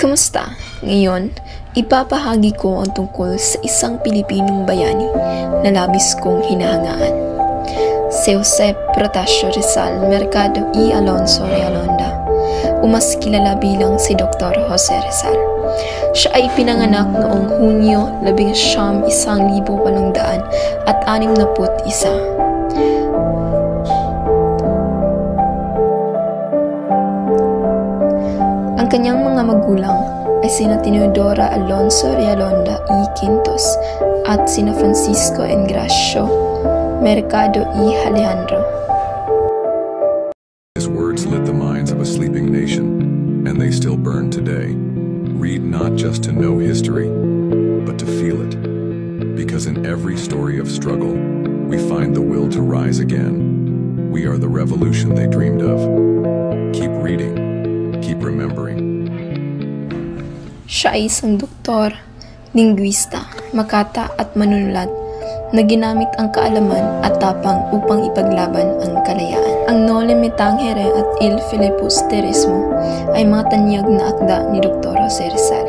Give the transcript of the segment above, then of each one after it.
Kamusta? Ngayon, ipapahagi ko ang tungkol sa isang Pilipinong bayani na labis kong hinahangaan. Si Jose Protasio Rizal Mercado y Alonso Realonda, o mas kilala bilang si Dr. Jose Rizal. Siya ay pinanganak noong Hunyo 19, 1861. Ang kanyang mga magulang ay sina Teodora Alonso Realonda y Quintos at sina Francisco Engracio Mercado y Alejandro. His words lit the minds of a sleeping nation, and they still burn today. Read not just to know history, but to feel it. Because in every story of struggle, we find the will to rise again. We are the revolution they dreamed of. Keep reading. Keep remembering. Siya ay isang doktor, linguista, makata at manunulat na ginamit ang kaalaman at tapang upang ipaglaban ang kalayaan. Ang Noli Me Tangere at Il Filibusterismo ay mga tanyag na akda ni Dr. Jose Rizal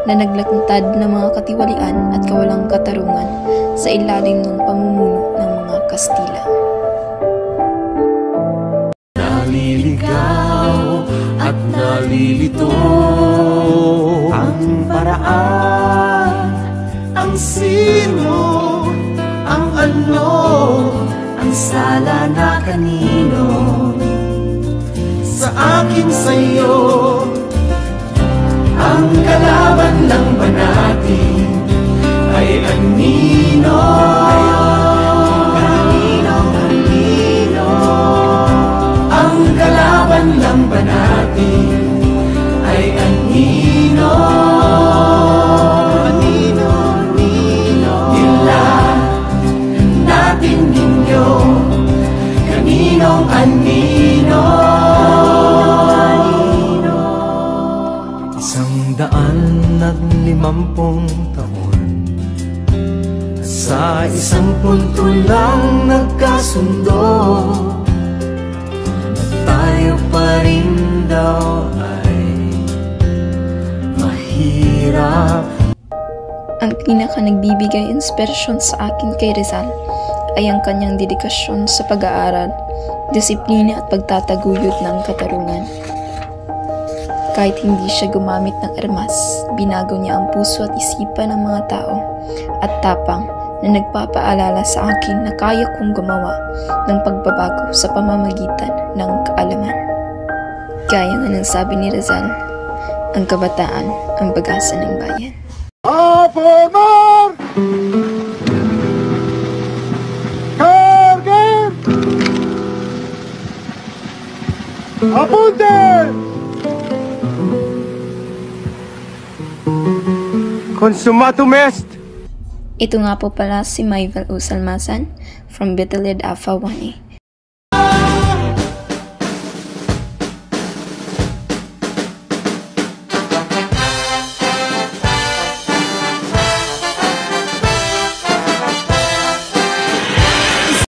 na naglantad ng mga katiwalian at kawalang katarungan sa ilalim ng pamumuno ng mga Kastila. Naliligaw at nalilito ang paraan, ang sino, ang ano, ang sala na kanino. Sa akin sa'yo, ang kalaban lang ba natin ay anino? Ang kalaban lang ba natin ay anino? Nila natin ninyo, kaninong anino? 150 taon sa isang punto lang nagkasundo, na tayo pa rin daw ay mahirap. Ang pinaka nagbibigay inspirasyon sa akin kay Rizal ay ang kanyang dedikasyon sa pag-aaral, disiplina at pagtataguyod ng katarungan. Kahit hindi siya gumamit ng armas, binago niya ang puso at isipan ng mga tao at tapang na nagpapaalala sa akin na kaya kong gumawa ng pagbabago sa pamamagitan ng kaalaman. Gaya nga ng sabi ni Rizal, ang kabataan ang pag-asa ng bayan. ¡Afirmar! ¡Carguen! ¡Apunte! Consumatum est! Ito nga po pala si Mayval Usalmasan from Betulid, Afawani.